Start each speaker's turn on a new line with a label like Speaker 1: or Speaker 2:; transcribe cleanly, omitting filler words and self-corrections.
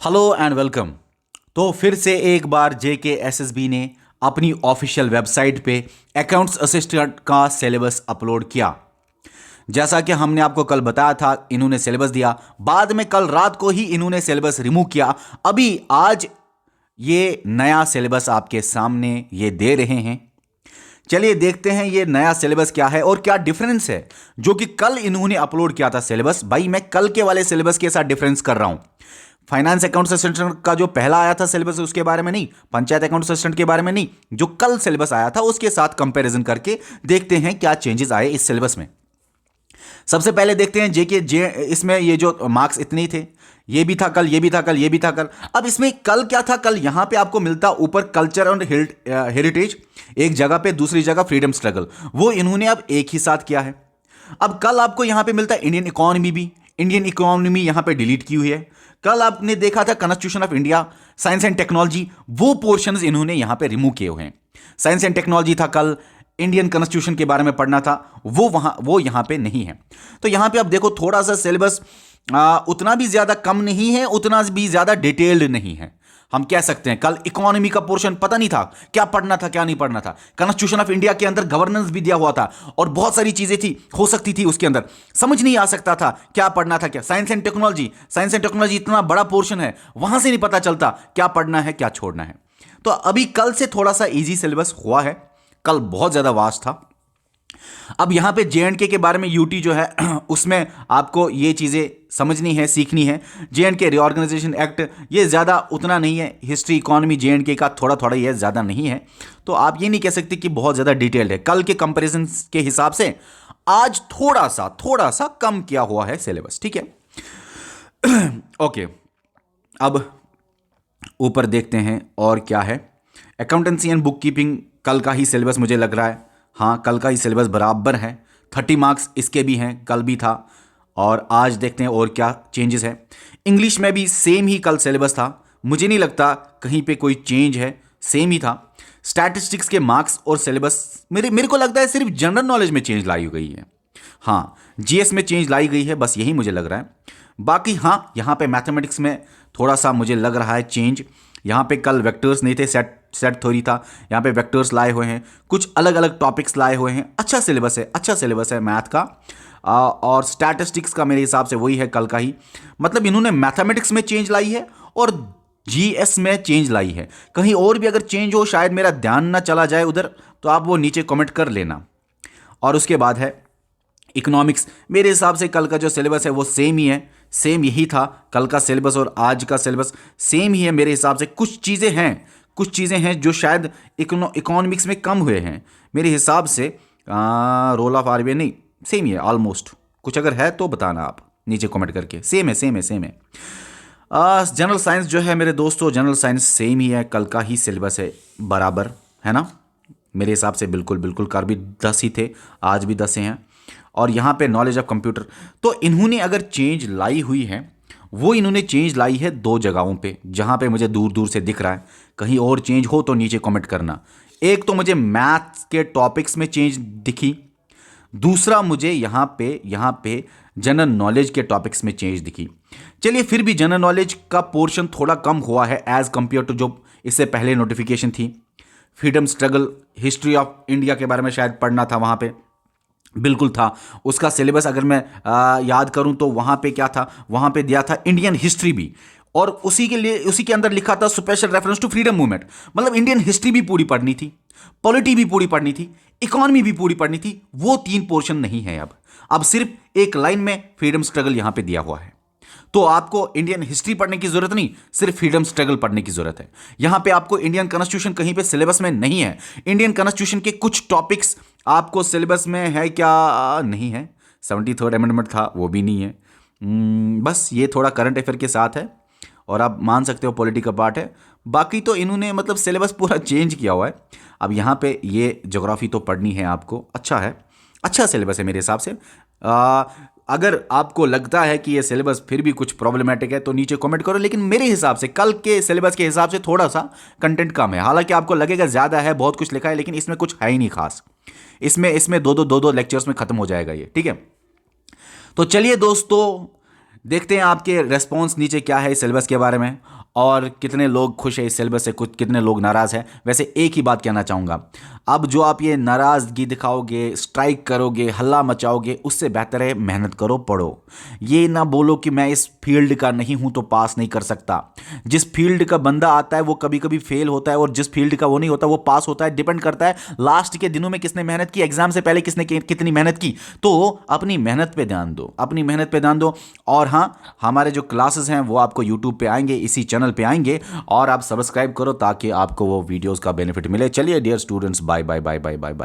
Speaker 1: Hello and welcome. तो फिर से एक बार JKSSB ने अपनी ऑफिशियल वेबसाइट पे अकाउंट्स असिस्टेंट का सिलेबस अपलोड किया। जैसा कि हमने आपको कल बताया था, इन्होंने सिलेबस दिया, बाद में कल रात को ही इन्होंने सिलेबस रिमूव किया। अभी आज ये नया सिलेबस आपके सामने ये दे रहे हैं। चलिए देखते हैं ये नया सिलेबस क्या है और क्या डिफरेंस है जो कि कल इन्होंने अपलोड किया था सिलेबस। भाई मैं कल के वाले सिलेबस के साथ डिफरेंस कर रहा हूं। फाइनेंस अकाउंट असिस्टेंट का जो पहला आया था सिलेबस उसके बारे में नहीं, पंचायत अकाउंट असिस्टेंट के बारे में नहीं, जो कल सिलेबस आया था उसके साथ कंपैरिजन करके देखते हैं क्या चेंजेस आए इस सिलेबस में। सबसे पहले देखते हैं जे इसमें ये जो मार्क्स इतने ही थे, ये भी था कल, ये भी था कल, ये भी था कल। अब इसमें कल क्या था, कल यहां पे आपको मिलता ऊपर कल्चर एंड हेरिटेज एक जगह पे, दूसरी जगह फ्रीडम स्ट्रगल, वो इन्होंने अब एक ही साथ किया है। अब कल आपको यहां पे मिलता है इंडियन इकोनॉमी भी, इंडियन इकोनॉमी यहां पे डिलीट की हुई है। कल आपने देखा था constitution of India, science and technology, वो पोर्शंस इन्होंने यहां पे रिमूव किए हुए हैं। साइंस एंड टेक्नोलॉजी था कल, इंडियन कॉन्स्टिट्यूशन के बारे में पढ़ना था, वो यहां पे नहीं है। तो यहां पे आप देखो थोड़ा सा सिलेबस उतना भी ज्यादा कम नहीं है, उतना भी ज्यादा डिटेल्ड नहीं है। हम कह सकते हैं कल इकोनॉमी का पोर्शन पता नहीं था क्या पढ़ना था क्या नहीं पढ़ना था। कॉन्स्टिट्यूशन ऑफ इंडिया के अंदर गवर्नेंस भी दिया हुआ था और बहुत सारी चीजें थी, हो सकती थी उसके अंदर, समझ नहीं आ सकता था क्या पढ़ना था क्या। साइंस एंड टेक्नोलॉजी इतना बड़ा पोर्शन है, वहां से नहीं पता चलता क्या पढ़ना है क्या छोड़ना है। तो अभी कल से थोड़ा सा इजी सिलेबस हुआ है, कल बहुत ज्यादा वास्ट था। अब यहां पे JNK के बारे में यूटी जो है उसमें आपको ये चीज़ें समझनी है, सीखनी है। JNK रिऑर्गेनाइजेशन एक्ट ये ज़्यादा उतना नहीं है, हिस्ट्री इकोनॉमी JNK का थोड़ा थोड़ा ये ज़्यादा नहीं है, तो आप ये नहीं कह सकते कि बहुत ज़्यादा डिटेल्ड है। कल के कंपैरिजन के हिसाब से आज थोड़ा सा कम किया हुआ है सिलेबस, ठीक है। ओके, अब ऊपर देखते हैं और क्या है। अकाउंटेंसी एंड बुक कीपिंग कल का ही सिलेबस मुझे लग रहा है, हाँ कल का ही सिलेबस बराबर है। 30 मार्क्स इसके भी हैं, कल भी था। और आज देखते हैं और क्या चेंजेस है। इंग्लिश में भी सेम ही कल सिलेबस था, मुझे नहीं लगता कहीं पे कोई चेंज है, सेम ही था। स्टैटिस्टिक्स के मार्क्स और सिलेबस मेरे को लगता है सिर्फ जनरल नॉलेज में चेंज लाई गई है, हाँ GS में चेंज लाई गई है, बस यही मुझे लग रहा है। बाकी हाँ यहाँ पे मैथमेटिक्स में थोड़ा सा मुझे लग रहा है चेंज। यहाँ पे कल वेक्टर्स नहीं थे, सेट थ्योरी था, यहाँ पे वेक्टर्स लाए हुए हैं, कुछ अलग अलग टॉपिक्स लाए हुए हैं। अच्छा सिलेबस है मैथ का। और स्टैटिस्टिक्स का मेरे हिसाब से वही है कल का ही, मतलब इन्होंने मैथमेटिक्स में चेंज लाई है और GS में चेंज लाई है। कहीं और भी अगर चेंज हो, शायद मेरा ध्यान ना चला जाए उधर, तो आप वो नीचे कमेंट कर लेना। और उसके बाद है इकोनॉमिक्स। मेरे हिसाब से कल का जो सिलेबस है वो सेम ही है, सेम यही था कल का सिलेबस और आज का सिलेबस सेम ही है मेरे हिसाब से। कुछ चीज़ें हैं जो शायद इकोनॉमिक्स में कम हुए हैं मेरे हिसाब से। रोल ऑफ RBI नहीं, सेम ही है ऑलमोस्ट। कुछ अगर है तो बताना आप नीचे कमेंट करके। सेम है। जनरल साइंस जो है मेरे दोस्तों, जनरल साइंस सेम ही है, कल का ही सिलेबस है, बराबर है ना मेरे हिसाब से। बिल्कुल कल भी 10 ही थे, आज भी 10 हैं। और यहाँ पे नॉलेज ऑफ कंप्यूटर, तो इन्होंने अगर चेंज लाई हुई है वो इन्होंने चेंज लाई है 2 जगहों पे, जहाँ पे मुझे दूर दूर से दिख रहा है। कहीं और चेंज हो तो नीचे कमेंट करना। एक तो मुझे मैथ्स के टॉपिक्स में चेंज दिखी, दूसरा मुझे यहाँ पे जनरल नॉलेज के टॉपिक्स में चेंज दिखी। चलिए फिर भी जनरल नॉलेज का पोर्शन थोड़ा कम हुआ है एज कंपेयर टू जो इससे पहले नोटिफिकेशन थी। Freedom struggle, history of India के बारे में शायद पढ़ना था, वहाँ पे बिल्कुल था। उसका सिलेबस अगर मैं याद करूं तो वहाँ पे क्या था, वहाँ पे दिया था इंडियन हिस्ट्री भी, और उसी के अंदर लिखा था special reference to freedom movement. मतलब इंडियन हिस्ट्री भी पूरी पढ़नी थी, पॉलिटी भी पूरी पढ़नी थी, इकोनॉमी भी पूरी पढ़नी थी। वो 3 पोर्शन नहीं है अब सिर्फ एक लाइन में फ्रीडम स्ट्रगल यहां पे दिया हुआ है। तो आपको इंडियन हिस्ट्री पढ़ने की जरूरत नहीं, सिर्फ फ्रीडम स्ट्रगल पढ़ने की जरूरत है। यहां पे आपको इंडियन कॉन्स्टिट्यूशन कहीं पे सिलेबस में नहीं है। इंडियन कॉन्स्टिट्यूशन के कुछ टॉपिक्स आपको सिलेबस में है क्या, नहीं है। 73rd अमेंडमेंट था, वो भी नहीं है। बस ये थोड़ा करंट अफेयर के साथ है और आप मान सकते हो पॉलिटी का पार्ट है। बाकी तो इन्होंने मतलब सिलेबस पूरा चेंज किया हुआ है। अब यहाँ पे ये ज्योग्राफी तो पढ़नी है आपको, अच्छा है, अच्छा सिलेबस है मेरे हिसाब से। अगर आपको लगता है कि ये सिलेबस फिर भी कुछ प्रॉब्लमेटिक है तो नीचे कमेंट करो, लेकिन मेरे हिसाब से कल के सिलेबस के हिसाब से थोड़ा सा कंटेंट कम है। हालांकि आपको लगेगा ज़्यादा है, बहुत कुछ लिखा है, लेकिन इसमें कुछ है ही नहीं खास। इसमें दो लेक्चर्स में ख़त्म हो जाएगा ये, ठीक है। तो चलिए दोस्तों, देखते हैं आपके रेस्पॉन्स नीचे क्या है इस सिलेबस के बारे में, और कितने लोग खुश है इस सिलेबस से, कुछ कितने लोग नाराज़ हैं। वैसे एक ही बात कहना चाहूँगा, अब जो आप ये नाराज़गी दिखाओगे, स्ट्राइक करोगे, हल्ला मचाओगे, उससे बेहतर है मेहनत करो, पढ़ो। ये ना बोलो कि मैं इस फील्ड का नहीं हूँ तो पास नहीं कर सकता। जिस फील्ड का बंदा आता है वो कभी कभी फेल होता है, और जिस फील्ड का वो नहीं होता वो पास होता है। डिपेंड करता है लास्ट के दिनों में किसने मेहनत की, एग्जाम से पहले किसने कितनी मेहनत की। तो अपनी मेहनत पे ध्यान दो, अपनी मेहनत पे ध्यान दो। और हाँ, हमारे जो क्लासेस हैं वो आपको यूट्यूब पे आएंगे, इसी चैनल पे आएंगे, और आप सब्सक्राइब करो ताकि आपको वो वीडियोस का बेनिफिट मिले। चलिए dear students, bye bye bye bye bye bye.